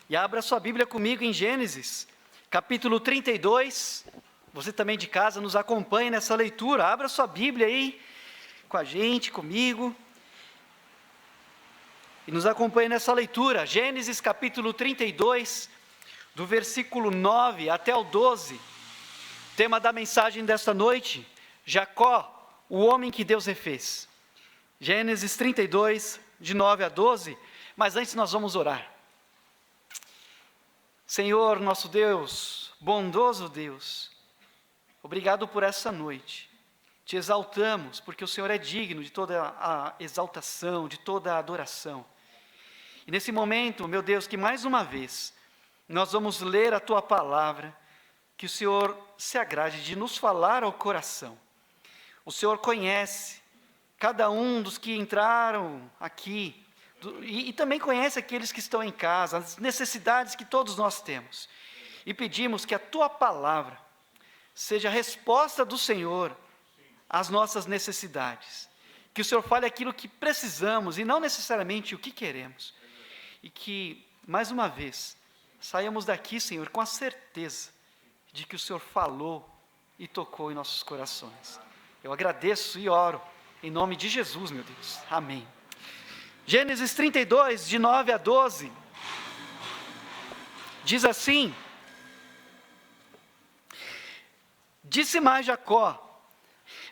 E abra sua Bíblia comigo em Gênesis, capítulo 32. Você também de casa nos acompanhe nessa leitura. Abra sua Bíblia aí com a gente, comigo. E nos acompanhe nessa leitura. Gênesis capítulo 32, do versículo 9 até o 12. Tema da mensagem desta noite: Jacó, o homem que Deus refez. Gênesis 32, de 9 a 12. Mas antes nós vamos orar. Senhor, nosso Deus, bondoso Deus, obrigado por essa noite. Te exaltamos, porque o Senhor é digno de toda a exaltação, de toda a adoração. E nesse momento, meu Deus, que mais uma vez nós vamos ler a Tua palavra, que o Senhor se agrade de nos falar ao coração. O Senhor conhece cada um dos que entraram aqui, e também conhece aqueles que estão em casa, as necessidades que todos nós temos. E pedimos que a Tua palavra seja a resposta do Senhor às nossas necessidades. Que o Senhor fale aquilo que precisamos e não necessariamente o que queremos. E que, mais uma vez, saiamos daqui, Senhor, com a certeza de que o Senhor falou e tocou em nossos corações. Eu agradeço e oro em nome de Jesus, meu Deus. Amém. Gênesis 32, de 9 a 12, diz assim: Disse mais Jacó: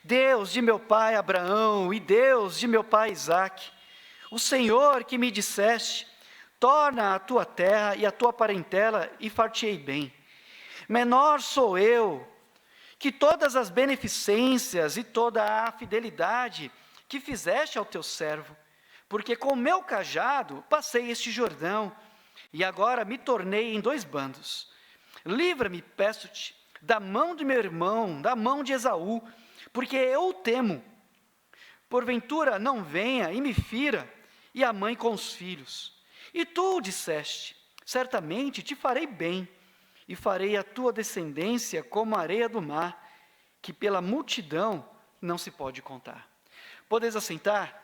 Deus de meu pai Abraão e Deus de meu pai Isaque, o Senhor que me disseste, torna a tua terra e a tua parentela e far-te-ei bem. Menor sou eu que todas as beneficências e toda a fidelidade que fizeste ao teu servo, porque com o meu cajado passei este Jordão, e agora me tornei em dois bandos. Livra-me, peço-te, da mão de meu irmão, da mão de Esaú, porque eu o temo. Porventura não venha e me fira, e a mãe com os filhos. E tu disseste: certamente te farei bem, e farei a tua descendência como a areia do mar, que pela multidão não se pode contar. Podeis assentar?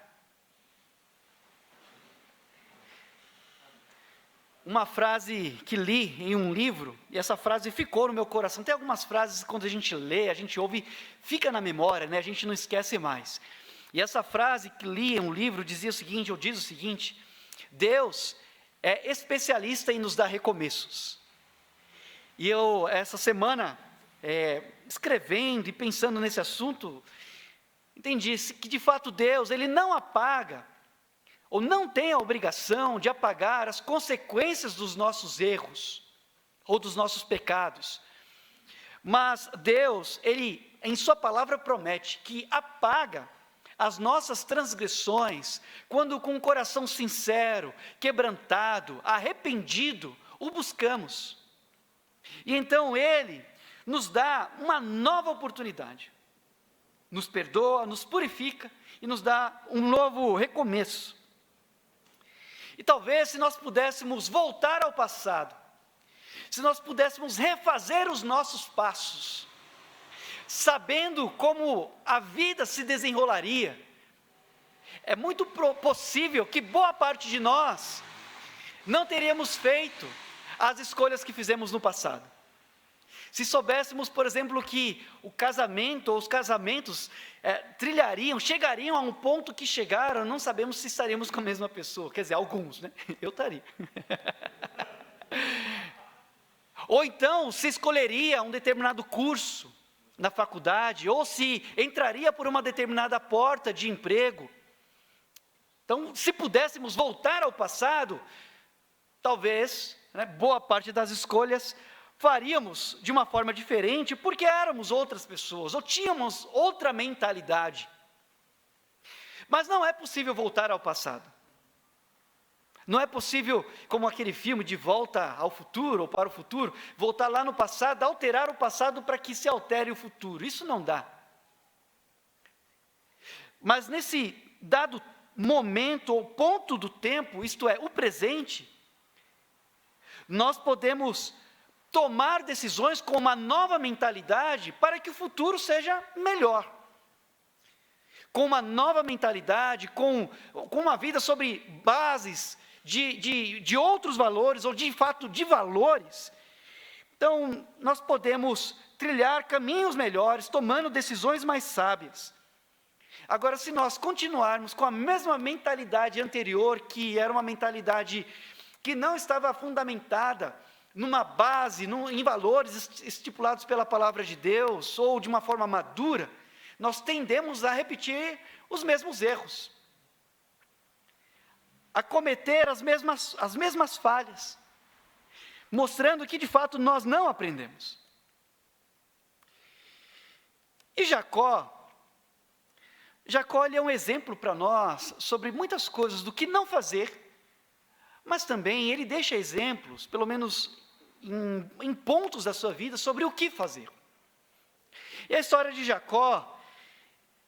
Uma frase que li em um livro, e essa frase ficou no meu coração. Tem algumas frases, quando a gente lê, a gente ouve, fica na memória, né? A gente não esquece mais. E essa frase que li em um livro dizia o seguinte, ou diz o seguinte: Deus é especialista em nos dar recomeços. E eu, essa semana, escrevendo e pensando nesse assunto, entendi que de fato Deus, Ele não apaga, ou não tem a obrigação de apagar as consequências dos nossos erros, ou dos nossos pecados. Mas Deus, Ele, em sua palavra promete que apaga as nossas transgressões, quando com um coração sincero, quebrantado, arrependido, o buscamos. E então Ele nos dá uma nova oportunidade, nos perdoa, nos purifica e nos dá um novo recomeço. E talvez se nós pudéssemos voltar ao passado, se nós pudéssemos refazer os nossos passos, sabendo como a vida se desenrolaria, é muito possível que boa parte de nós não teríamos feito as escolhas que fizemos no passado. Se soubéssemos, por exemplo, que o casamento ou os casamentos chegariam a um ponto que chegaram, não sabemos se estaríamos com a mesma pessoa. Quer dizer, alguns, né? Eu estaria. Ou então, se escolheria um determinado curso na faculdade, ou se entraria por uma determinada porta de emprego. Então, se pudéssemos voltar ao passado, talvez, boa parte das escolhas faríamos de uma forma diferente, porque éramos outras pessoas, ou tínhamos outra mentalidade. Mas não é possível voltar ao passado. Não é possível, como aquele filme De Volta ao Futuro, ou Para o Futuro, voltar lá no passado, alterar o passado para que se altere o futuro. Isso não dá. Mas nesse dado momento, ou ponto do tempo, isto é, o presente, nós podemos tomar decisões com uma nova mentalidade para que o futuro seja melhor. Com uma nova mentalidade, com uma vida sobre bases de outros valores, ou de fato de valores, então nós podemos trilhar caminhos melhores, tomando decisões mais sábias. Agora, se nós continuarmos com a mesma mentalidade anterior, que era uma mentalidade que não estava fundamentada numa base, em valores estipulados pela palavra de Deus, ou de uma forma madura, nós tendemos a repetir os mesmos erros, a cometer as mesmas falhas, mostrando que de fato nós não aprendemos. E Jacó ele é um exemplo para nós sobre muitas coisas do que não fazer, mas também ele deixa exemplos, pelo menos em pontos da sua vida, sobre o que fazer. E a história de Jacó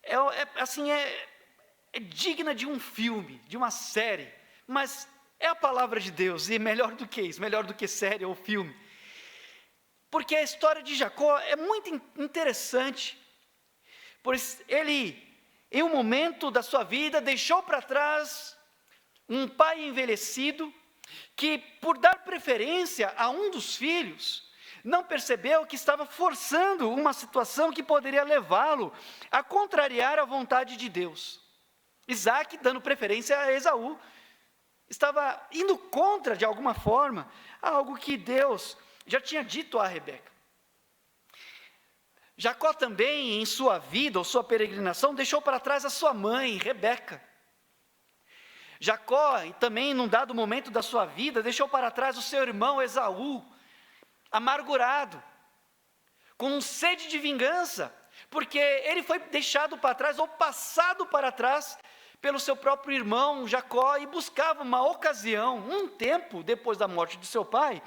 é digna de um filme, de uma série, mas é a palavra de Deus, e melhor do que isso, melhor do que série ou filme, porque a história de Jacó é muito interessante, pois ele, em um momento da sua vida, deixou para trás um pai envelhecido, que por dar preferência a um dos filhos, não percebeu que estava forçando uma situação que poderia levá-lo a contrariar a vontade de Deus. Isaac, dando preferência a Esaú, estava indo contra, de alguma forma, algo que Deus já tinha dito a Rebeca. Jacó também, em sua vida, ou sua peregrinação, deixou para trás a sua mãe, Rebeca. Jacó, e também num dado momento da sua vida, deixou para trás o seu irmão Esaú, amargurado, com sede de vingança, porque ele foi deixado para trás, ou passado para trás, pelo seu próprio irmão Jacó, e buscava uma ocasião, um tempo depois da morte de seu pai,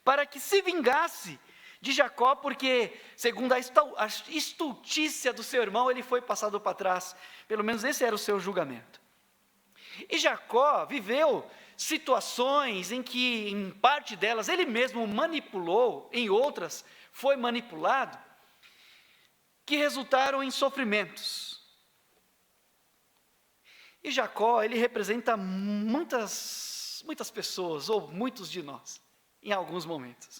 para que se vingasse de Jacó, porque, segundo a estultícia do seu irmão, ele foi passado para trás. Pelo menos esse era o seu julgamento. E Jacó viveu situações em que, em parte delas, ele mesmo manipulou, em outras foi manipulado, que resultaram em sofrimentos. E Jacó, ele representa muitas pessoas, ou muitos de nós, em alguns momentos.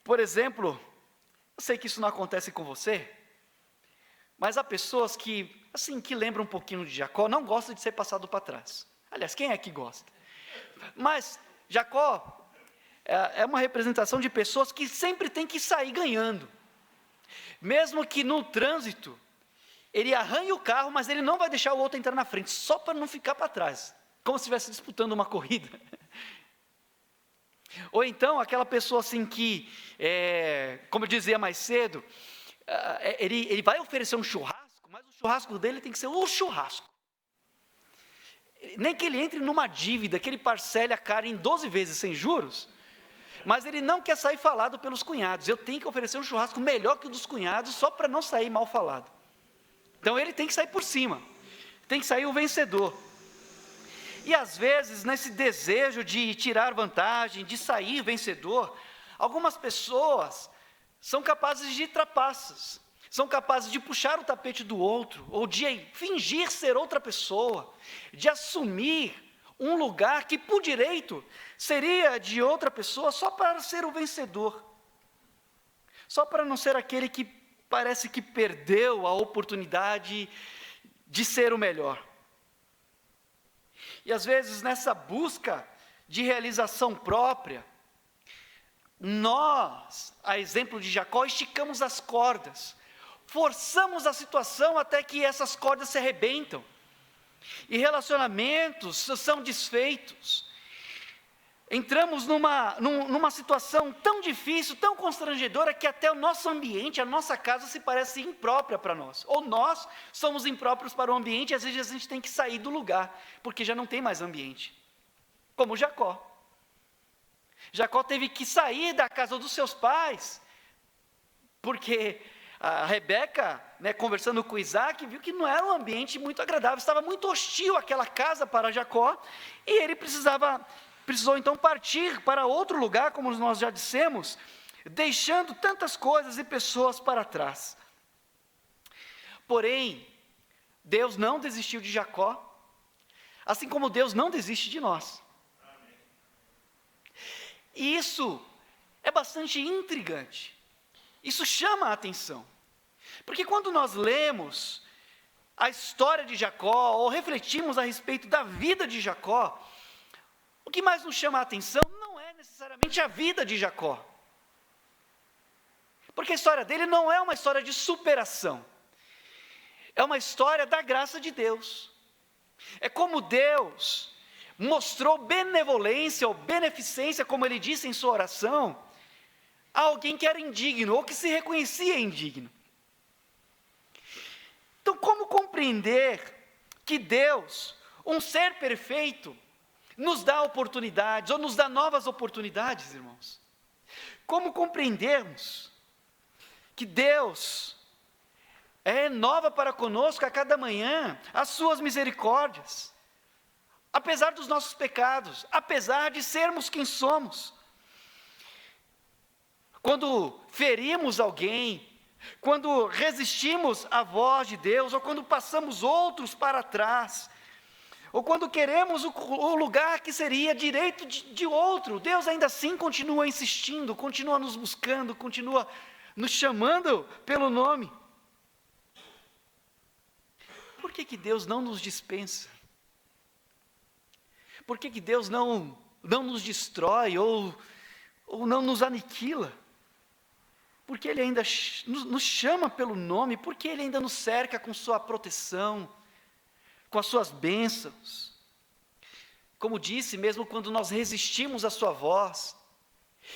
Por exemplo, eu sei que isso não acontece com você, mas há pessoas que lembram um pouquinho de Jacó, não gostam de ser passado para trás. Aliás, quem é que gosta? Mas Jacó é uma representação de pessoas que sempre tem que sair ganhando. Mesmo que no trânsito, ele arranhe o carro, mas ele não vai deixar o outro entrar na frente, só para não ficar para trás, como se estivesse disputando uma corrida. Ou então, aquela pessoa que, como eu dizia mais cedo, ele vai oferecer um churrasco, mas o churrasco dele tem que ser o churrasco. Nem que ele entre numa dívida, que ele parcele a cara em 12 vezes sem juros, mas ele não quer sair falado pelos cunhados. Eu tenho que oferecer um churrasco melhor que o dos cunhados, só para não sair mal falado. Então ele tem que sair por cima, tem que sair o vencedor. E às vezes, nesse desejo de tirar vantagem, de sair vencedor, algumas pessoas são capazes de trapaças, são capazes de puxar o tapete do outro, ou de fingir ser outra pessoa, de assumir um lugar que por direito seria de outra pessoa, só para ser o vencedor, só para não ser aquele que parece que perdeu a oportunidade de ser o melhor. E às vezes, nessa busca de realização própria, nós, a exemplo de Jacó, esticamos as cordas, forçamos a situação até que essas cordas se arrebentam, e relacionamentos são desfeitos. Entramos numa situação tão difícil, tão constrangedora, que até o nosso ambiente, a nossa casa se parece imprópria para nós. Ou nós somos impróprios para o ambiente, e às vezes a gente tem que sair do lugar, porque já não tem mais ambiente. Como Jacó. Jacó teve que sair da casa dos seus pais, porque a Rebeca, conversando com Isaac, viu que não era um ambiente muito agradável, estava muito hostil aquela casa para Jacó, e ele precisou então partir para outro lugar, como nós já dissemos, deixando tantas coisas e pessoas para trás. Porém, Deus não desistiu de Jacó, assim como Deus não desiste de nós. E isso é bastante intrigante. Isso chama a atenção. Porque quando nós lemos a história de Jacó, ou refletimos a respeito da vida de Jacó, o que mais nos chama a atenção não é necessariamente a vida de Jacó. Porque a história dele não é uma história de superação. É uma história da graça de Deus. É como Deus mostrou benevolência ou beneficência, como ele disse em sua oração, a alguém que era indigno ou que se reconhecia indigno. Então, como compreender que Deus, um ser perfeito, nos dá oportunidades, ou nos dá novas oportunidades, irmãos? Como compreendermos que Deus renova para conosco a cada manhã as suas misericórdias, apesar dos nossos pecados, apesar de sermos quem somos? Quando ferimos alguém, quando resistimos à voz de Deus, ou quando passamos outros para trás, ou quando queremos o lugar que seria direito de outro, Deus ainda assim continua insistindo, continua nos buscando, continua nos chamando pelo nome. Por que Deus não nos dispensa? Por que Deus não nos destrói ou não nos aniquila? Porque Ele ainda nos chama pelo nome, porque Ele ainda nos cerca com sua proteção, com as suas bênçãos. Como disse, mesmo quando nós resistimos à sua voz,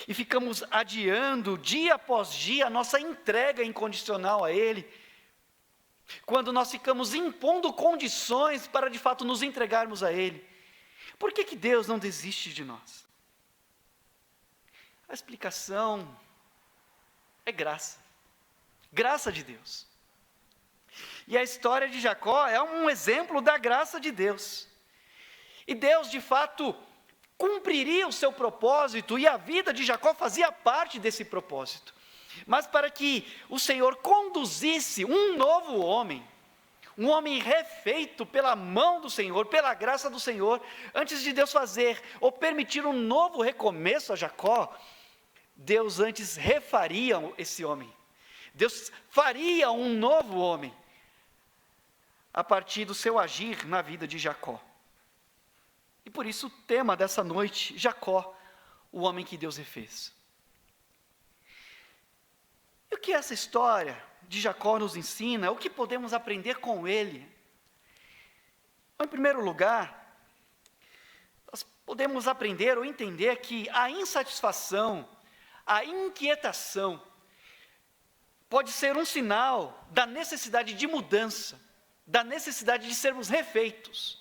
e ficamos adiando dia após dia a nossa entrega incondicional a Ele, quando nós ficamos impondo condições para de fato nos entregarmos a Ele, por que Deus não desiste de nós? A explicação é graça, graça de Deus. E a história de Jacó é um exemplo da graça de Deus. E Deus, de fato, cumpriria o seu propósito, e a vida de Jacó fazia parte desse propósito. Mas para que o Senhor conduzisse um novo homem, um homem refeito pela mão do Senhor, pela graça do Senhor, antes de Deus fazer ou permitir um novo recomeço a Jacó, Deus antes refaria esse homem. Deus faria um novo homem a partir do seu agir na vida de Jacó. E por isso o tema dessa noite, Jacó, o homem que Deus refez. E o que essa história de Jacó nos ensina? O que podemos aprender com ele? Em primeiro lugar, nós podemos aprender ou entender que a insatisfação, a inquietação, pode ser um sinal da necessidade de mudança, da necessidade de sermos refeitos.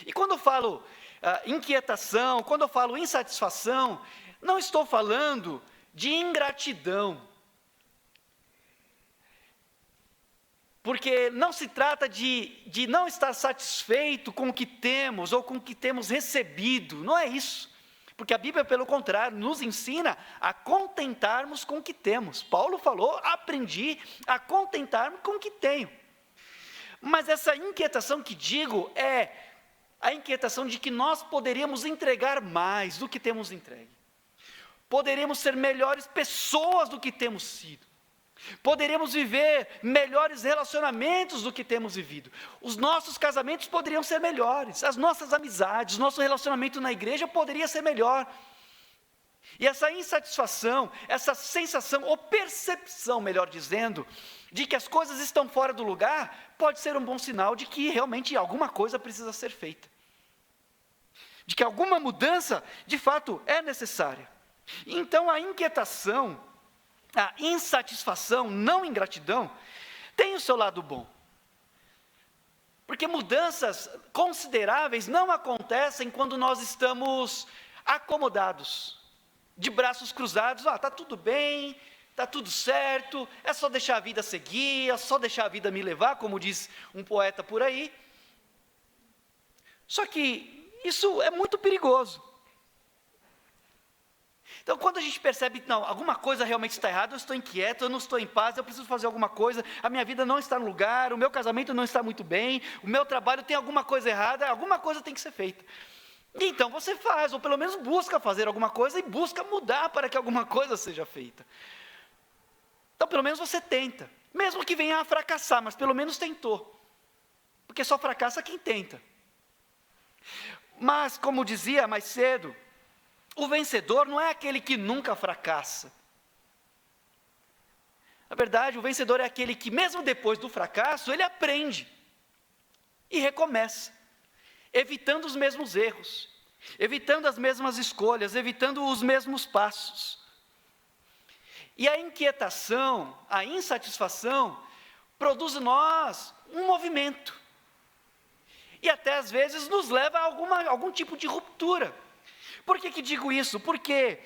E quando eu falo inquietação, quando eu falo insatisfação, não estou falando de ingratidão. Porque não se trata de não estar satisfeito com o que temos ou com o que temos recebido, não é isso. Porque a Bíblia, pelo contrário, nos ensina a contentarmos com o que temos. Paulo falou, aprendi a contentar-me com o que tenho. Mas essa inquietação que digo é a inquietação de que nós poderíamos entregar mais do que temos entregue. Poderíamos ser melhores pessoas do que temos sido. Poderíamos viver melhores relacionamentos do que temos vivido. Os nossos casamentos poderiam ser melhores. As nossas amizades, nosso relacionamento na igreja poderia ser melhor. E essa insatisfação, essa sensação, ou percepção, melhor dizendo, de que as coisas estão fora do lugar, pode ser um bom sinal de que realmente alguma coisa precisa ser feita. De que alguma mudança, de fato, é necessária. Então, a inquietação, a insatisfação, não ingratidão, tem o seu lado bom. Porque mudanças consideráveis não acontecem quando nós estamos acomodados, de braços cruzados, está tudo bem, está tudo certo, é só deixar a vida seguir, é só deixar a vida me levar, como diz um poeta por aí. Só que isso é muito perigoso. Então, quando a gente percebe, não, alguma coisa realmente está errada, eu estou inquieto, eu não estou em paz, eu preciso fazer alguma coisa, a minha vida não está no lugar, o meu casamento não está muito bem, o meu trabalho tem alguma coisa errada, alguma coisa tem que ser feita. E então você faz, ou pelo menos busca fazer alguma coisa e busca mudar para que alguma coisa seja feita. Então pelo menos você tenta, mesmo que venha a fracassar, mas pelo menos tentou. Porque só fracassa quem tenta. Mas, como dizia mais cedo, o vencedor não é aquele que nunca fracassa. Na verdade, o vencedor é aquele que, mesmo depois do fracasso, ele aprende e recomeça, evitando os mesmos erros, evitando as mesmas escolhas, evitando os mesmos passos. E a inquietação, a insatisfação, produz em nós um movimento. E até às vezes nos leva a algum tipo de ruptura. Por que digo isso? Porque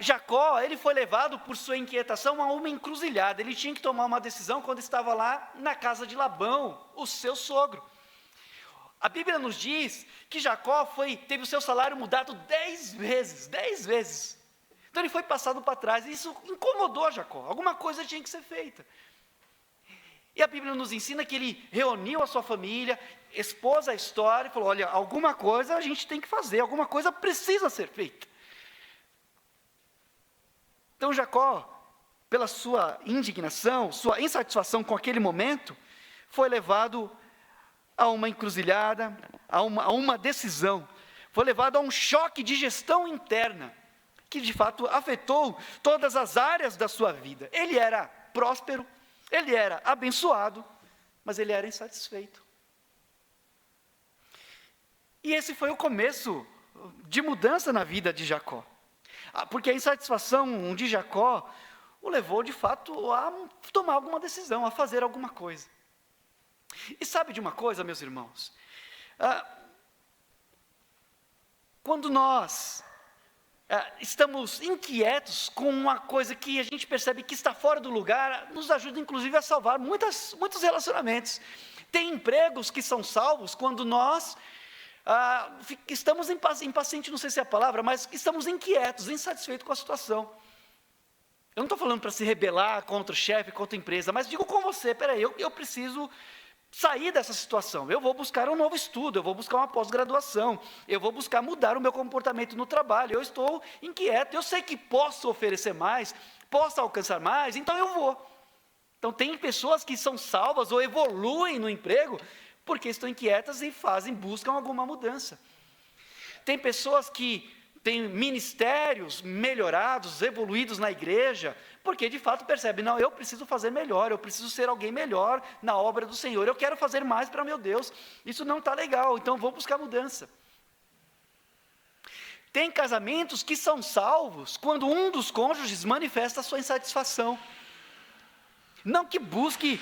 Jacó, ele foi levado por sua inquietação a uma encruzilhada. Ele tinha que tomar uma decisão quando estava lá na casa de Labão, o seu sogro. A Bíblia nos diz que Jacó teve o seu salário mudado 10 vezes. Então ele foi passado para trás, e isso incomodou Jacó. Alguma coisa tinha que ser feita. E a Bíblia nos ensina que ele reuniu a sua família, expôs a história e falou: olha, alguma coisa a gente tem que fazer, alguma coisa precisa ser feita. Então Jacó, pela sua indignação, sua insatisfação com aquele momento, foi levado a uma encruzilhada, a uma decisão, foi levado a um choque de gestão interna, que de fato afetou todas as áreas da sua vida. Ele era próspero, ele era abençoado, mas ele era insatisfeito. E esse foi o começo de mudança na vida de Jacó. Porque a insatisfação de Jacó o levou, de fato, a tomar alguma decisão, a fazer alguma coisa. E sabe de uma coisa, meus irmãos? Quando nós estamos inquietos com uma coisa que a gente percebe que está fora do lugar, nos ajuda inclusive a salvar muitos relacionamentos. Tem empregos que são salvos quando nós estamos impacientes, não sei se é a palavra, mas estamos inquietos, insatisfeitos com a situação. Eu não estou falando para se rebelar contra o chefe, contra a empresa, mas digo com você: peraí, eu preciso sair dessa situação. Eu vou buscar um novo estudo, eu vou buscar uma pós-graduação, eu vou buscar mudar o meu comportamento no trabalho. Eu estou inquieto, eu sei que posso oferecer mais, posso alcançar mais, então eu vou. Então tem pessoas que são salvas ou evoluem no emprego porque estão inquietas e buscam alguma mudança. Tem pessoas que têm ministérios melhorados, evoluídos na igreja, porque de fato percebem: não, eu preciso fazer melhor, eu preciso ser alguém melhor na obra do Senhor, eu quero fazer mais para meu Deus, isso não está legal, então vou buscar mudança. Tem casamentos que são salvos quando um dos cônjuges manifesta a sua insatisfação. Não que busque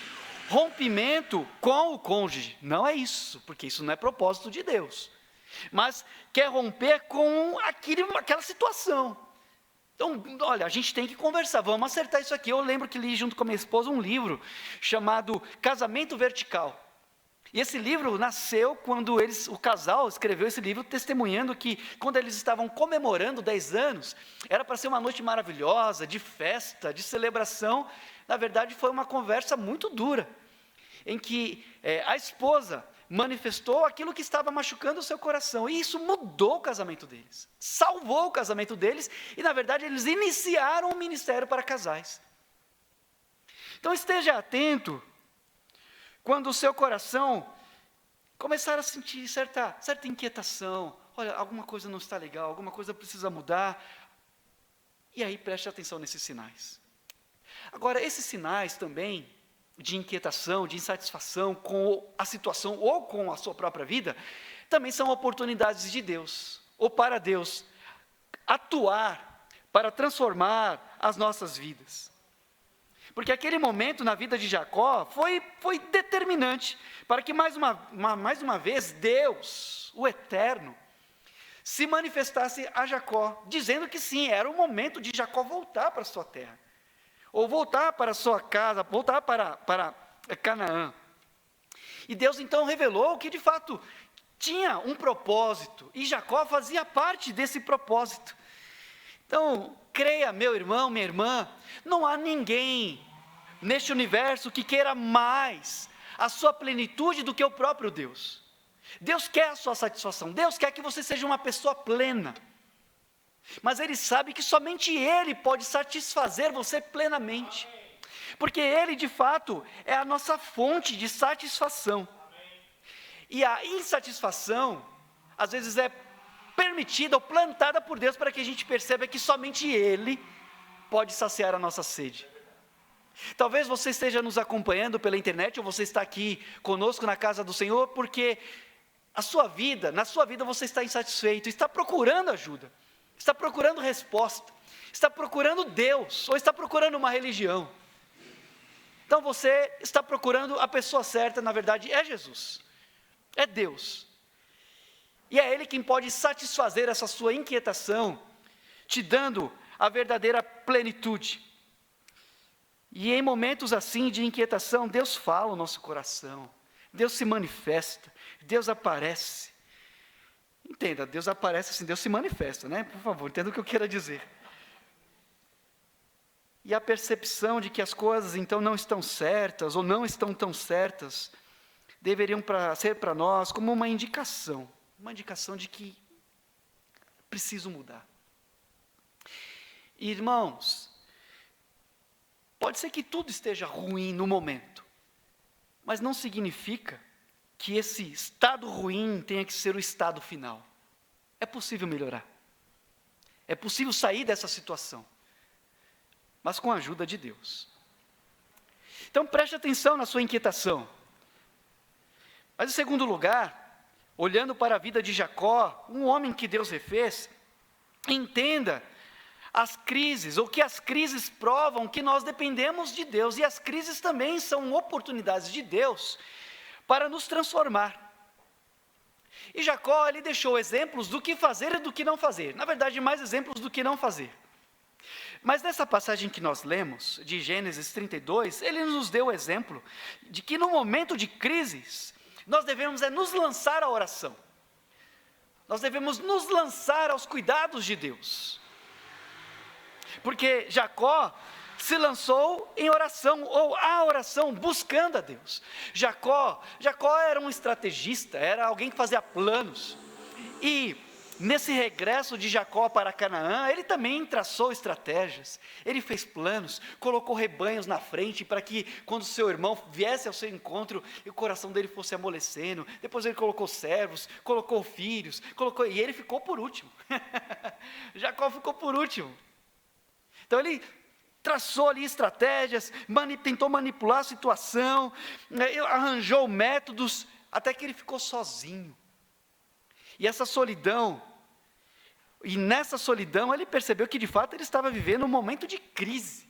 rompimento com o cônjuge, não é isso, porque isso não é propósito de Deus, mas quer romper com aquela situação. Então, olha, a gente tem que conversar, vamos acertar isso aqui. Eu lembro que li junto com a minha esposa um livro chamado Casamento Vertical, e esse livro nasceu quando o casal escreveu esse livro testemunhando que quando eles estavam comemorando 10 anos, era para ser uma noite maravilhosa, de festa, de celebração. Na verdade foi uma conversa muito dura, em que a esposa manifestou aquilo que estava machucando o seu coração, e isso mudou o casamento deles, salvou o casamento deles, e na verdade eles iniciaram um ministério para casais. Então esteja atento quando o seu coração começar a sentir certa inquietação. Olha, alguma coisa não está legal, alguma coisa precisa mudar, e aí preste atenção nesses sinais. Agora, esses sinais também de inquietação, de insatisfação com a situação ou com a sua própria vida, também são oportunidades de Deus, ou para Deus atuar, para transformar as nossas vidas. Porque aquele momento na vida de Jacó foi determinante para que mais uma vez Deus, o Eterno, se manifestasse a Jacó, dizendo que sim, era o momento de Jacó voltar para a sua terra, ou voltar para a sua casa, voltar para Canaã. E Deus então revelou que de fato tinha um propósito, e Jacó fazia parte desse propósito. Então, creia, meu irmão, minha irmã, não há ninguém neste universo que queira mais a sua plenitude do que o próprio Deus. Deus quer a sua satisfação, Deus quer que você seja uma pessoa plena, mas Ele sabe que somente Ele pode satisfazer você plenamente, porque Ele de fato é a nossa fonte de satisfação, e a insatisfação às vezes é permitida ou plantada por Deus para que a gente perceba que somente Ele pode saciar a nossa sede. Talvez você esteja nos acompanhando pela internet, ou você está aqui conosco na casa do Senhor, porque na sua vida você está insatisfeito, está procurando ajuda, está procurando resposta, está procurando Deus, ou está procurando uma religião. Então você está procurando a pessoa certa, na verdade é Jesus, é Deus. E é Ele quem pode satisfazer essa sua inquietação, te dando a verdadeira plenitude. E em momentos assim de inquietação, Deus fala o nosso coração, Deus se manifesta, Deus aparece. Entenda, Deus aparece assim, Deus se manifesta, né? Por favor, entenda o que eu quero dizer. E a percepção de que as coisas então não estão certas, ou não estão tão certas, deveriam ser para nós como uma indicação de que preciso mudar. Irmãos, pode ser que tudo esteja ruim no momento, mas não significa que esse estado ruim tenha que ser o estado final. É possível melhorar. É possível sair dessa situação, mas com a ajuda de Deus. Então preste atenção na sua inquietação. Mas em segundo lugar, olhando para a vida de Jacó, um homem que Deus refez, entenda as crises, ou que as crises provam que nós dependemos de Deus, e as crises também são oportunidades de Deus para nos transformar. E Jacó, ele deixou exemplos do que fazer e do que não fazer, na verdade mais exemplos do que não fazer. Mas nessa passagem que nós lemos, de Gênesis 32, ele nos deu o exemplo de que no momento de crises, nós devemos nos lançar à oração, nós devemos nos lançar aos cuidados de Deus, porque Jacó se lançou em oração, ou à oração, buscando a Deus. Jacó era um estrategista, era alguém que fazia planos, e nesse regresso de Jacó para Canaã, ele também traçou estratégias, ele fez planos, colocou rebanhos na frente, para que quando seu irmão viesse ao seu encontro, o coração dele fosse amolecendo. Depois ele colocou servos, colocou filhos, e ele ficou por último. Jacó ficou por último. Então ele traçou ali estratégias, tentou manipular a situação, arranjou métodos, até que ele ficou sozinho. E nessa solidão ele percebeu que de fato ele estava vivendo um momento de crise.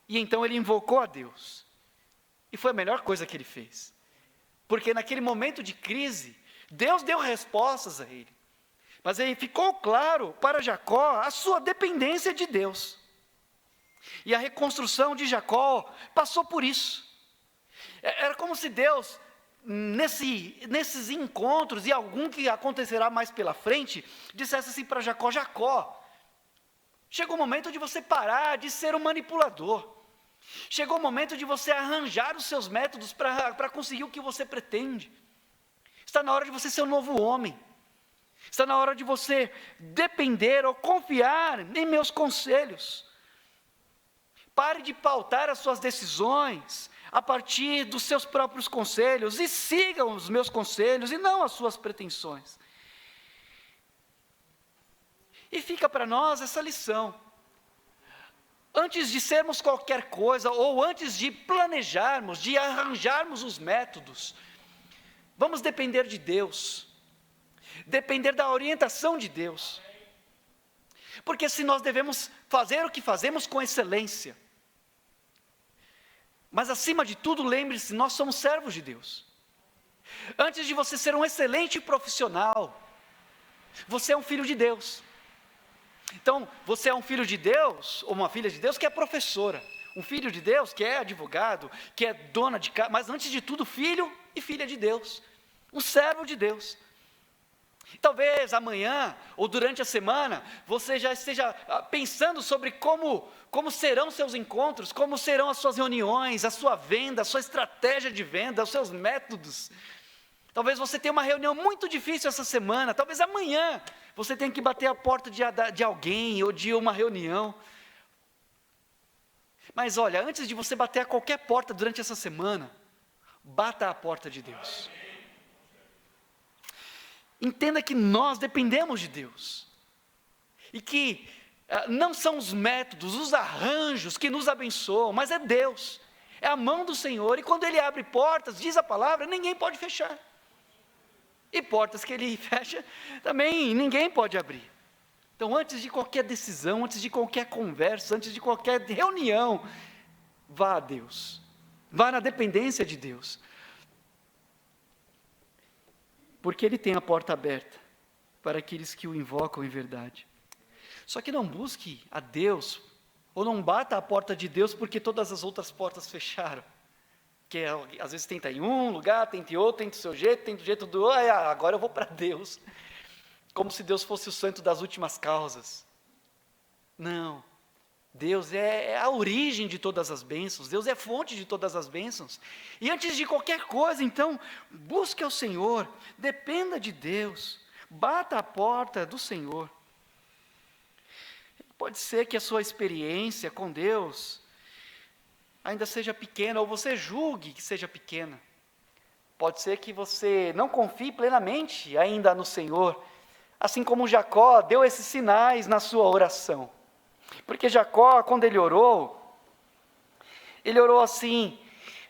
E então ele invocou a Deus. E foi a melhor coisa que ele fez. Porque naquele momento de crise, Deus deu respostas a ele. Mas aí ficou claro para Jacó a sua dependência de Deus. E a reconstrução de Jacó passou por isso. Era como se Deus, nesses encontros, e algum que acontecerá mais pela frente, dissesse assim para Jacó: Jacó, chegou o momento de você parar de ser um manipulador. Chegou o momento de você arranjar os seus métodos para conseguir o que você pretende. Está na hora de você ser um novo homem. Está na hora de você depender ou confiar em meus conselhos. Pare de pautar as suas decisões a partir dos seus próprios conselhos, e sigam os meus conselhos e não as suas pretensões. E fica para nós essa lição. Antes de sermos qualquer coisa, ou antes de planejarmos, de arranjarmos os métodos, vamos depender de Deus, depender da orientação de Deus. Porque se nós devemos fazer o que fazemos com excelência, mas acima de tudo, lembre-se, nós somos servos de Deus. Antes de você ser um excelente profissional, você é um filho de Deus. Então, você é um filho de Deus, ou uma filha de Deus que é professora. Um filho de Deus que é advogado, que é dona de casa, mas antes de tudo, filho e filha de Deus. Um servo de Deus. Talvez amanhã, ou durante a semana, você já esteja pensando sobre como serão seus encontros, como serão as suas reuniões, a sua venda, a sua estratégia de venda, os seus métodos. Talvez você tenha uma reunião muito difícil essa semana, talvez amanhã você tenha que bater a porta de alguém ou de uma reunião. Mas olha, antes de você bater a qualquer porta durante essa semana, bata a porta de Deus. Entenda que nós dependemos de Deus. E que não são os métodos, os arranjos que nos abençoam, mas é Deus. É a mão do Senhor. E quando Ele abre portas, diz a palavra, ninguém pode fechar. E portas que Ele fecha, também ninguém pode abrir. Então, antes de qualquer decisão, antes de qualquer conversa, antes de qualquer reunião, vá a Deus. Vá na dependência de Deus. Porque Ele tem a porta aberta para aqueles que o invocam em verdade. Só que não busque a Deus, ou não bata a porta de Deus porque todas as outras portas fecharam. Que às vezes tenta em um lugar, tenta em outro, tenta do seu jeito, tenta do jeito do outro, agora eu vou para Deus. Como se Deus fosse o santo das últimas causas. Não. Deus é a origem de todas as bênçãos, Deus é a fonte de todas as bênçãos. E antes de qualquer coisa, então, busque ao Senhor, dependa de Deus, bata a porta do Senhor. Pode ser que a sua experiência com Deus ainda seja pequena, ou você julgue que seja pequena. Pode ser que você não confie plenamente ainda no Senhor, assim como Jacó deu esses sinais na sua oração. Porque Jacó, quando ele orou assim: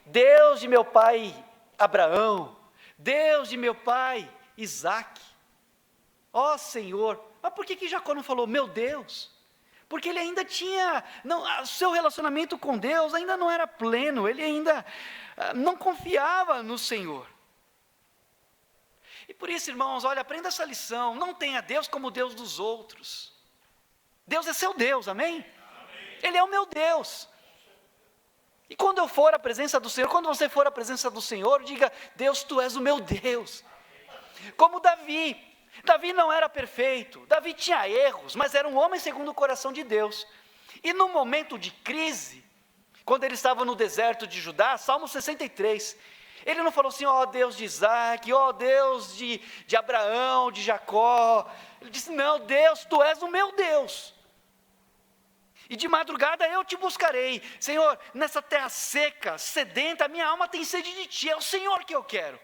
Deus de meu pai Abraão, Deus de meu pai Isaque, ó Senhor. Mas por que Jacó não falou meu Deus? Porque ele ainda tinha, o seu relacionamento com Deus ainda não era pleno, ele ainda não confiava no Senhor. E por isso, irmãos, olha, aprenda essa lição, não tenha Deus como Deus dos outros. Deus é seu Deus, amém? Ele é o meu Deus. E quando eu for à presença do Senhor, quando você for à presença do Senhor, diga: Deus, Tu és o meu Deus. Como Davi não era perfeito, Davi tinha erros, mas era um homem segundo o coração de Deus. E no momento de crise, quando ele estava no deserto de Judá, Salmo 63, ele não falou assim: ó Deus de Isaque, ó Deus de Abraão, de Jacó. Ele disse: não, Deus, Tu és o meu Deus. E de madrugada eu te buscarei. Senhor, nessa terra seca, sedenta, a minha alma tem sede de Ti. É o Senhor que eu quero,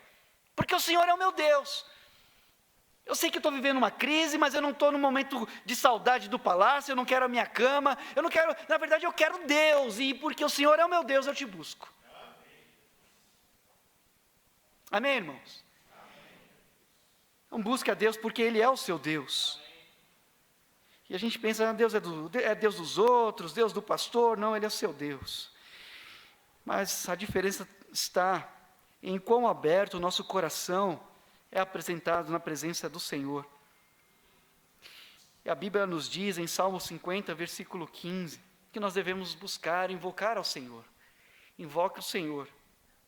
porque o Senhor é o meu Deus. Eu sei que eu estou vivendo uma crise, mas eu não estou num momento de saudade do palácio, eu não quero a minha cama, eu não quero, na verdade eu quero Deus, e porque o Senhor é o meu Deus, eu te busco. Amém, irmãos? Então busque a Deus porque Ele é o seu Deus. E a gente pensa: Deus é Deus dos outros, Deus do pastor. Não, Ele é o seu Deus. Mas a diferença está em quão aberto o nosso coração é apresentado na presença do Senhor. E a Bíblia nos diz em Salmo 50, versículo 15, que nós devemos buscar, invocar ao Senhor. Invoque o Senhor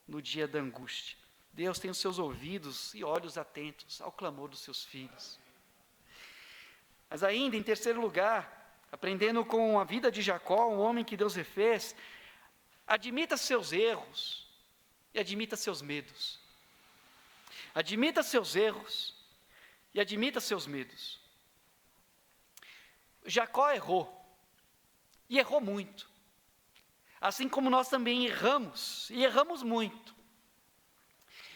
no dia da angústia. Deus tem os seus ouvidos e olhos atentos ao clamor dos seus filhos. Mas ainda, em terceiro lugar, aprendendo com a vida de Jacó, um homem que Deus refez, admita seus erros e admita seus medos. Admita seus erros e admita seus medos. Jacó errou, e errou muito. Assim como nós também erramos, e erramos muito.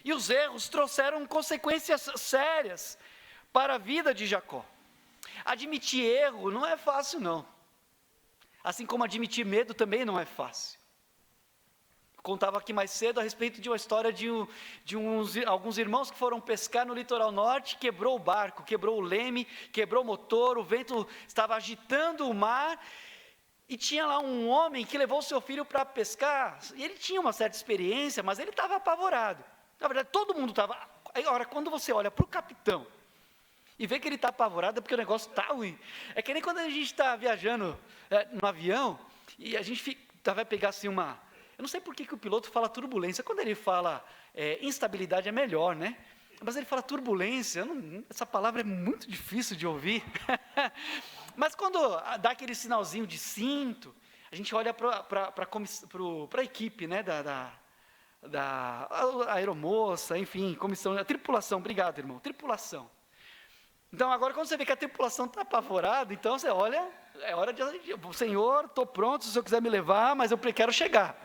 E os erros trouxeram consequências sérias para a vida de Jacó. Admitir erro não é fácil, não. Assim como admitir medo também não é fácil. Contava aqui mais cedo a respeito de uma história de alguns irmãos que foram pescar no litoral norte, quebrou o barco, quebrou o leme, quebrou o motor, o vento estava agitando o mar, e tinha lá um homem que levou o seu filho para pescar, e ele tinha uma certa experiência, mas ele estava apavorado. Na verdade, todo mundo estava. Agora, quando você olha para o capitão, e vê que ele está apavorado, é porque o negócio está ruim. É que nem quando a gente está viajando no avião, e a gente vai pegar assim uma... Eu não sei por que o piloto fala turbulência. Quando ele fala instabilidade é melhor, né? Mas ele fala turbulência, essa palavra é muito difícil de ouvir. Mas quando dá aquele sinalzinho de cinto, a gente olha para a equipe, né, da aeromoça, enfim, comissão, a tripulação, obrigado, irmão, tripulação. Então, agora, quando você vê que a tripulação está apavorada, então você olha, é hora de, Senhor, estou pronto, se o Senhor quiser me levar, mas eu quero chegar.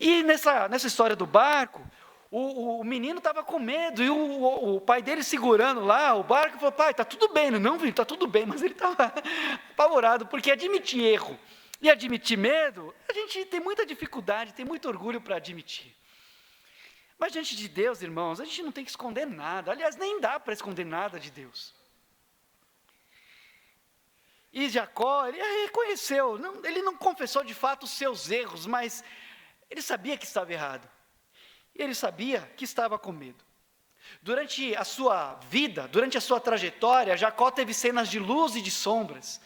E nessa história do barco, o menino estava com medo, e o pai dele segurando lá o barco, falou, pai, está tudo bem, não, filho, está tudo bem, mas ele estava apavorado, porque admitir erro e admitir medo, a gente tem muita dificuldade, tem muito orgulho para admitir. Mas diante de Deus, irmãos, a gente não tem que esconder nada, aliás, nem dá para esconder nada de Deus. E Jacó, ele reconheceu, ele não confessou de fato os seus erros, mas ele sabia que estava errado. E ele sabia que estava com medo. Durante a sua vida, durante a sua trajetória, Jacó teve cenas de luz e de sombras.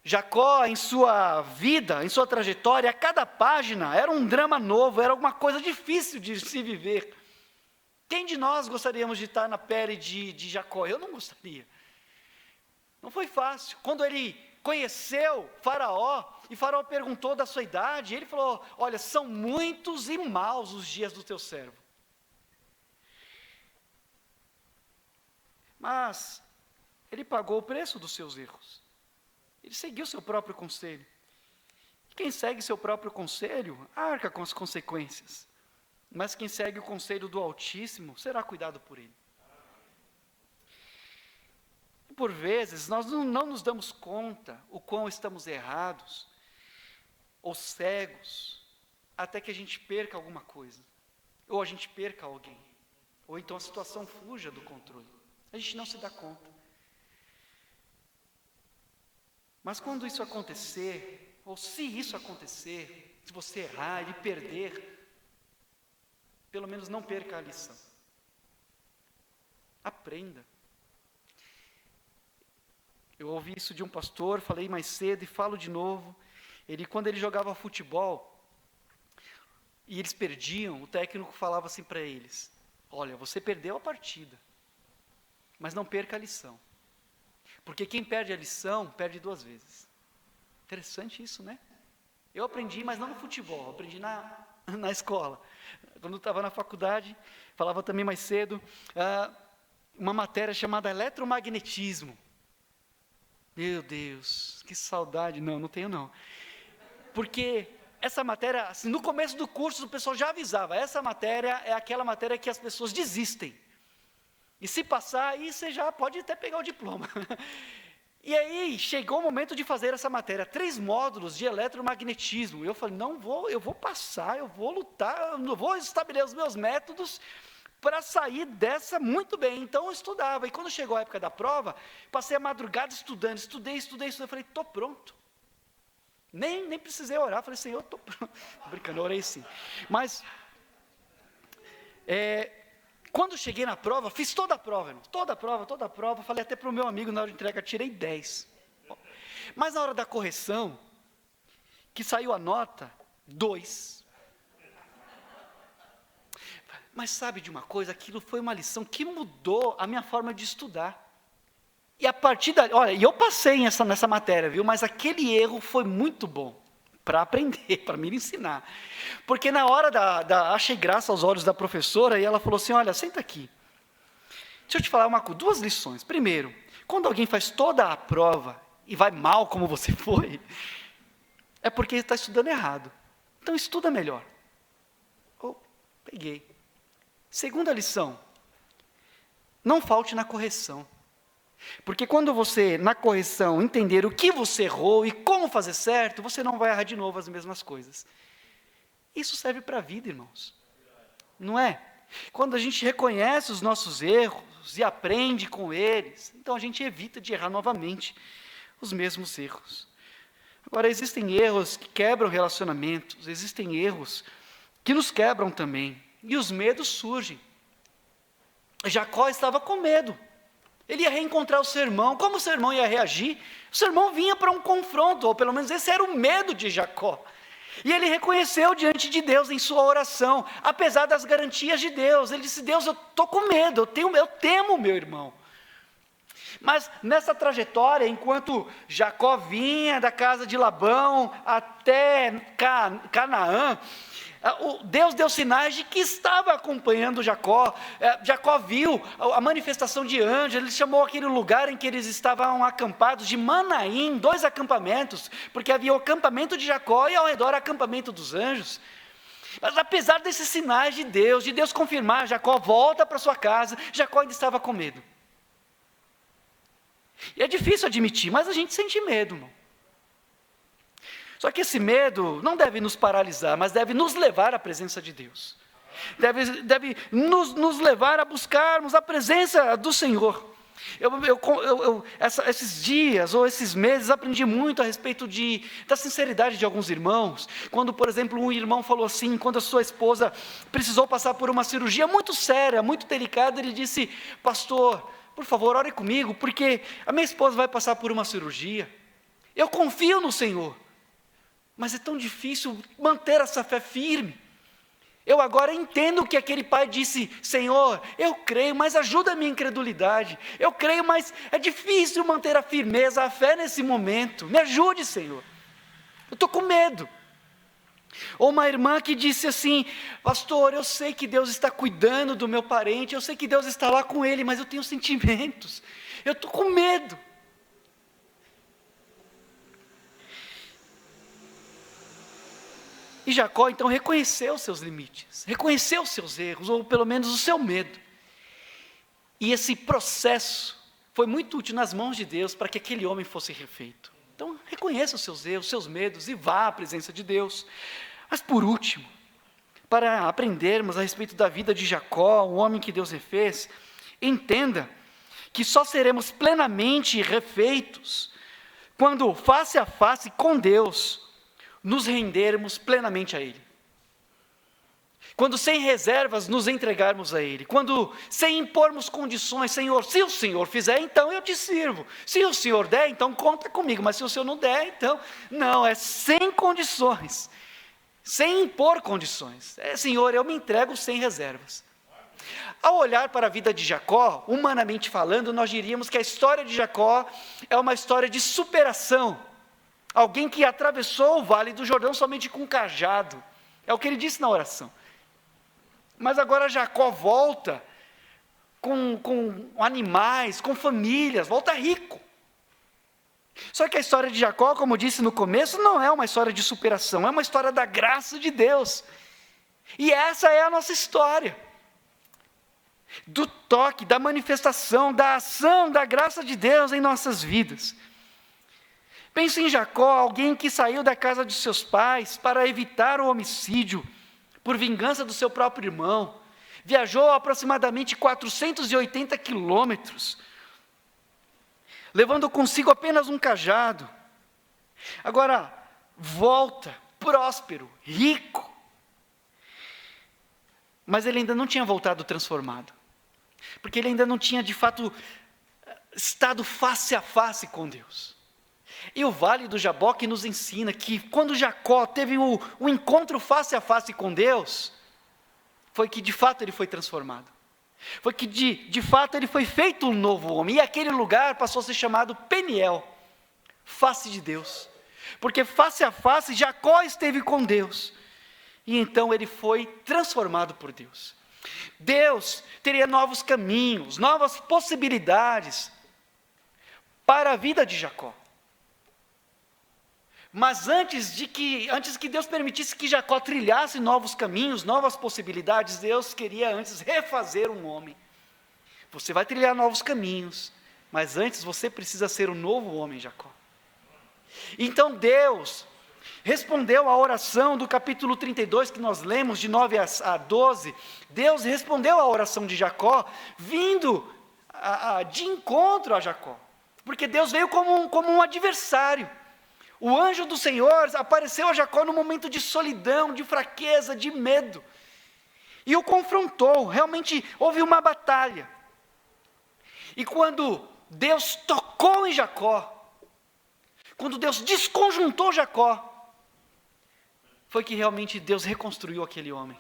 Jacó, em sua vida, em sua trajetória, a cada página era um drama novo, era alguma coisa difícil de se viver. Quem de nós gostaríamos de estar na pele de Jacó? Eu não gostaria. Não foi fácil. Quando ele conheceu Faraó, e Faraó perguntou da sua idade, ele falou, olha, são muitos e maus os dias do teu servo. Mas ele pagou o preço dos seus erros. Ele seguiu seu próprio conselho. E quem segue seu próprio conselho, arca com as consequências. Mas quem segue o conselho do Altíssimo, será cuidado por ele. Por vezes, nós não nos damos conta o quão estamos errados, ou cegos, até que a gente perca alguma coisa, ou a gente perca alguém, ou então a situação fuja do controle. A gente não se dá conta. Mas quando isso acontecer, ou se isso acontecer, se você errar e perder, pelo menos não perca a lição. Aprenda. Eu ouvi isso de um pastor, falei mais cedo e falo de novo. Quando ele jogava futebol, e eles perdiam, o técnico falava assim para eles, olha, você perdeu a partida, mas não perca a lição. Porque quem perde a lição, perde 2 vezes. Interessante isso, né? Eu aprendi, mas não no futebol, aprendi na escola. Quando eu estava na faculdade, falava também mais cedo, uma matéria chamada eletromagnetismo. Meu Deus, que saudade. Não tenho não. Porque essa matéria, assim, no começo do curso, o pessoal já avisava, essa matéria é aquela matéria que as pessoas desistem. E se passar, aí você já pode até pegar o diploma. E aí, chegou o momento de fazer essa matéria, 3 módulos de eletromagnetismo. Eu falei, eu vou passar, eu vou lutar, eu vou estabelecer os meus métodos para sair dessa muito bem. Então, eu estudava. E quando chegou a época da prova, passei a madrugada estudando, estudei. Eu falei, estou pronto. Nem precisei orar, falei, Senhor, estou pronto. Brincando, eu orei sim. Mas, quando cheguei na prova, fiz toda a prova, irmão, toda a prova, falei até para o meu amigo na hora de entrega, tirei 10. Mas na hora da correção, que saiu a nota, 2. Mas sabe de uma coisa, aquilo foi uma lição que mudou a minha forma de estudar. E a partir daí, olha, eu passei nessa matéria, viu? Mas aquele erro foi muito bom para aprender, para me ensinar. Porque na hora achei graça aos olhos da professora, e ela falou assim, olha, senta aqui. Deixa eu te falar 2 lições. Primeiro, quando alguém faz toda a prova e vai mal como você foi, é porque está estudando errado. Então estuda melhor. Peguei. Segunda lição, não falte na correção. Porque quando você, na correção, entender o que você errou e como fazer certo, você não vai errar de novo as mesmas coisas. Isso serve para a vida, irmãos. Não é? Quando a gente reconhece os nossos erros e aprende com eles, então a gente evita de errar novamente os mesmos erros. Agora, existem erros que quebram relacionamentos, existem erros que nos quebram também, e os medos surgem. Jacó estava com medo. Ele ia reencontrar o seu irmão. Como o seu irmão ia reagir? O seu irmão vinha para um confronto, ou pelo menos esse era o medo de Jacó. E ele reconheceu diante de Deus em sua oração, apesar das garantias de Deus. Ele disse, Deus, eu estou com medo, eu temo o meu irmão. Mas nessa trajetória, enquanto Jacó vinha da casa de Labão até Canaã, Deus deu sinais de que estava acompanhando Jacó. Jacó viu a manifestação de anjos. Ele chamou aquele lugar em que eles estavam acampados de Manaim, 2 acampamentos, porque havia o acampamento de Jacó e ao redor o acampamento dos anjos. Mas apesar desses sinais de Deus confirmar, Jacó volta para sua casa, Jacó ainda estava com medo. E é difícil admitir, mas a gente sente medo, irmão. Só que esse medo não deve nos paralisar, mas deve nos levar à presença de Deus. Deve nos levar a buscarmos a presença do Senhor. Esses dias ou esses meses aprendi muito a respeito da sinceridade de alguns irmãos. Quando, por exemplo, um irmão falou assim, quando a sua esposa precisou passar por uma cirurgia muito séria, muito delicada, ele disse: pastor, por favor, ore comigo, porque a minha esposa vai passar por uma cirurgia. Eu confio no Senhor, mas é tão difícil manter essa fé firme. Eu agora entendo que aquele pai disse: Senhor, eu creio, mas ajuda a minha incredulidade. Eu creio, mas é difícil manter a firmeza, a fé nesse momento. Me ajude, Senhor. Eu estou com medo. Ou uma irmã que disse assim: pastor, eu sei que Deus está cuidando do meu parente, eu sei que Deus está lá com ele, mas eu tenho sentimentos. Eu estou com medo. E Jacó então reconheceu os seus limites, reconheceu os seus erros, ou pelo menos o seu medo. E esse processo foi muito útil nas mãos de Deus para que aquele homem fosse refeito. Então reconheça os seus erros, os seus medos e vá à presença de Deus. Mas por último, para aprendermos a respeito da vida de Jacó, o homem que Deus refez, entenda que só seremos plenamente refeitos quando face a face com Deus nos rendermos plenamente a Ele. Quando sem reservas nos entregarmos a Ele. Quando sem impormos condições: Senhor, se o Senhor fizer, então eu te sirvo. Se o Senhor der, então conta comigo. Mas se o Senhor não der, então... Não, é sem condições. Sem impor condições. Senhor, eu me entrego sem reservas. Ao olhar para a vida de Jacó, humanamente falando, nós diríamos que a história de Jacó é uma história de superação. Alguém que atravessou o vale do Jordão somente com um cajado. É o que ele disse na oração. Mas agora Jacó volta com animais, com famílias, volta rico. Só que a história de Jacó, como eu disse no começo, não é uma história de superação, é uma história da graça de Deus. E essa é a nossa história. Do toque, da manifestação, da ação, da graça de Deus em nossas vidas. Pense em Jacó, alguém que saiu da casa de seus pais para evitar o homicídio, por vingança do seu próprio irmão. Viajou aproximadamente 480 quilômetros, levando consigo apenas um cajado. Agora, volta, próspero, rico. Mas ele ainda não tinha voltado transformado, porque ele ainda não tinha de fato estado face a face com Deus. E o Vale do Jaboque nos ensina que quando Jacó teve o encontro face a face com Deus, foi que de fato ele foi transformado. Foi que de fato ele foi feito um novo homem. E aquele lugar passou a ser chamado Peniel, face de Deus. Porque face a face Jacó esteve com Deus. E então ele foi transformado por Deus. Deus teria novos caminhos, novas possibilidades para a vida de Jacó. Mas antes que Deus permitisse que Jacó trilhasse novos caminhos, novas possibilidades, Deus queria antes refazer um homem. Você vai trilhar novos caminhos, mas antes você precisa ser um novo homem, Jacó. Então Deus respondeu à oração do capítulo 32, que nós lemos de 9 a 12, Deus respondeu à oração de Jacó, vindo de encontro a Jacó, porque Deus veio como um adversário. O anjo do Senhor apareceu a Jacó no momento de solidão, de fraqueza, de medo, e o confrontou. Realmente houve uma batalha. E quando Deus tocou em Jacó, quando Deus desconjuntou Jacó, foi que realmente Deus reconstruiu aquele homem.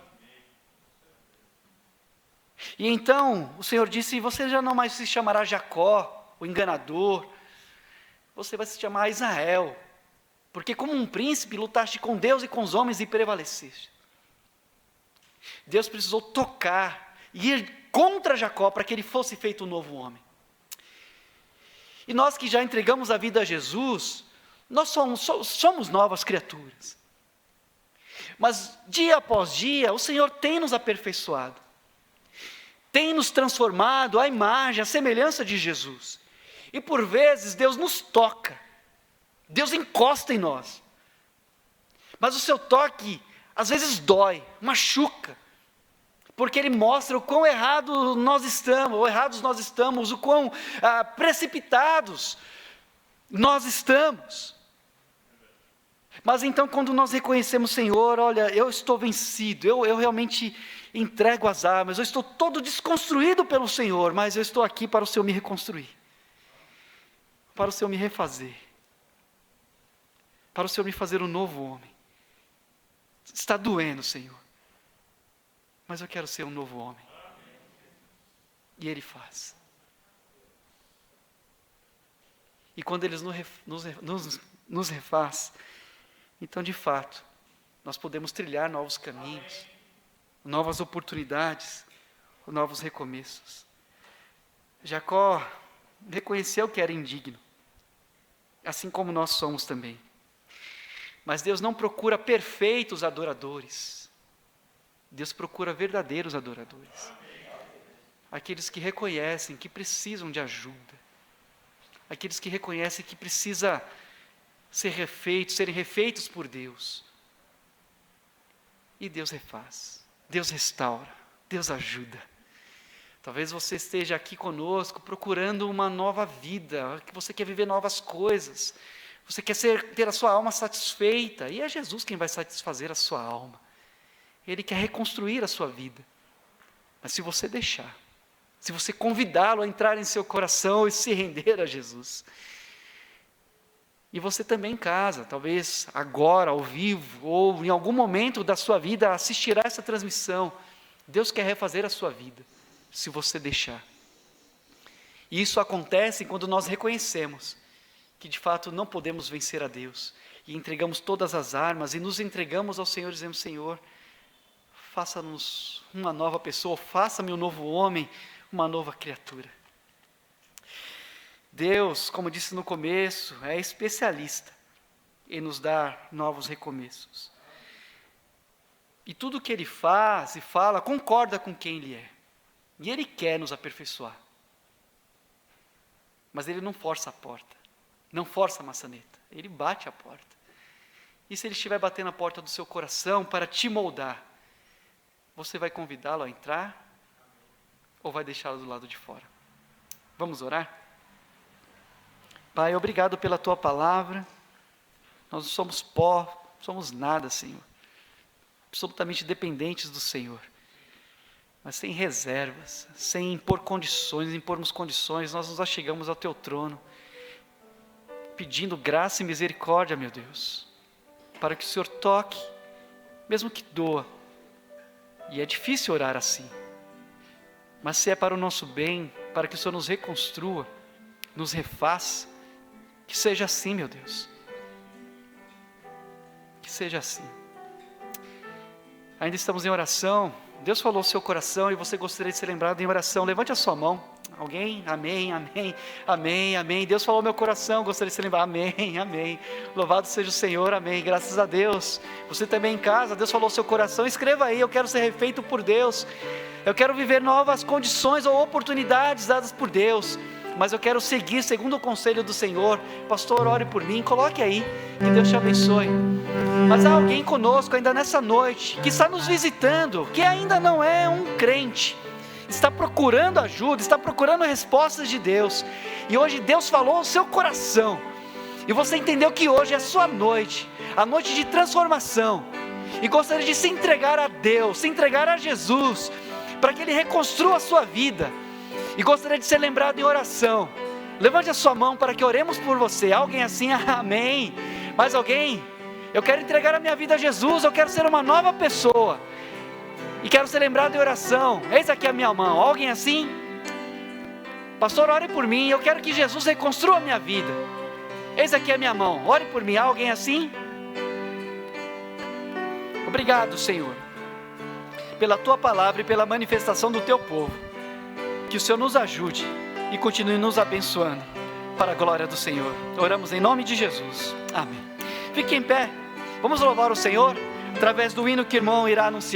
E então o Senhor disse: você já não mais se chamará Jacó, o enganador, você vai se chamar Israel, porque como um príncipe lutaste com Deus e com os homens e prevaleceste. Deus precisou tocar e ir contra Jacó para que ele fosse feito um novo homem. E nós que já entregamos a vida a Jesus, nós somos novas criaturas. Mas dia após dia, o Senhor tem nos aperfeiçoado, tem nos transformado à imagem, à semelhança de Jesus. E por vezes Deus nos toca, Deus encosta em nós. Mas o seu toque às vezes dói, machuca, porque ele mostra o quão errados nós estamos, o quão precipitados nós estamos. Mas então quando nós reconhecemos, Senhor, olha, eu estou vencido, eu realmente entrego as armas, eu estou todo desconstruído pelo Senhor, mas eu estou aqui para o Senhor me reconstruir, para o Senhor me refazer, para o Senhor me fazer um novo homem. Está doendo, Senhor, mas eu quero ser um novo homem. E Ele faz. E quando Ele nos refaz, então de fato, nós podemos trilhar novos caminhos, novas oportunidades, novos recomeços. Jacó reconheceu que era indigno, assim como nós somos também. Mas Deus não procura perfeitos adoradores, Deus procura verdadeiros adoradores, aqueles que reconhecem que precisam de ajuda, aqueles que reconhecem que precisa serem refeitos por Deus. E Deus refaz, Deus restaura, Deus ajuda. Talvez você esteja aqui conosco procurando uma nova vida, que você quer viver novas coisas, você quer ter a sua alma satisfeita, e é Jesus quem vai satisfazer a sua alma. Ele quer reconstruir a sua vida. Mas se você deixar, se você convidá-lo a entrar em seu coração e se render a Jesus, e você também em casa, talvez agora, ao vivo, ou em algum momento da sua vida, assistirá essa transmissão, Deus quer refazer a sua vida, se você deixar. E isso acontece quando nós reconhecemos que de fato não podemos vencer a Deus, e entregamos todas as armas, e nos entregamos ao Senhor, dizendo: Senhor, faça-nos uma nova pessoa, faça-me um novo homem, uma nova criatura. Deus, como disse no começo, é especialista em nos dar novos recomeços. E tudo que Ele faz e fala concorda com quem Ele é. E Ele quer nos aperfeiçoar. Mas Ele não força a porta, não força a maçaneta, Ele bate a porta. E se Ele estiver batendo a porta do seu coração para te moldar, você vai convidá-lo a entrar ou vai deixá-lo do lado de fora? Vamos orar? Pai, obrigado pela Tua palavra. Nós somos pó, somos nada, Senhor, absolutamente dependentes do Senhor, mas sem reservas, sem impormos condições, nós nos achegamos ao Teu trono, pedindo graça e misericórdia, meu Deus, para que o Senhor toque, mesmo que doa. E é difícil orar assim, mas se é para o nosso bem, para que o Senhor nos reconstrua, nos refaça, que seja assim, meu Deus, que seja assim. Ainda estamos em oração. Deus falou ao seu coração e você gostaria de ser lembrado em oração. Levante a sua mão. Alguém? Amém, amém, amém, amém. Deus falou ao meu coração, gostaria de ser lembrado. Amém, amém. Louvado seja o Senhor, amém. Graças a Deus. Você também em casa, Deus falou ao seu coração. Escreva aí: eu quero ser refeito por Deus. Eu quero viver novas condições ou oportunidades dadas por Deus, mas eu quero seguir segundo o conselho do Senhor. Pastor, ore por mim. Coloque aí, que Deus te abençoe. Mas há alguém conosco ainda nessa noite, que está nos visitando, que ainda não é um crente, está procurando ajuda, está procurando respostas de Deus, e hoje Deus falou ao seu coração, e você entendeu que hoje é a sua noite, a noite de transformação, e gostaria de se entregar a Deus, se entregar a Jesus, para que Ele reconstrua a sua vida, e gostaria de ser lembrado em oração. Levante a sua mão para que oremos por você. Alguém assim? Amém. Mais alguém? Eu quero entregar a minha vida a Jesus, eu quero ser uma nova pessoa, e quero ser lembrado em oração. Eis aqui a minha mão. Alguém assim? Pastor, ore por mim, eu quero que Jesus reconstrua a minha vida. Eis aqui a minha mão, ore por mim. Alguém assim? Obrigado, Senhor. pela Tua palavra e pela manifestação do Teu povo. Que o Senhor nos ajude e continue nos abençoando, para a glória do Senhor. Oramos em nome de Jesus. Amém. Fique em pé. Vamos louvar o Senhor através do hino que o irmão irá anunciar.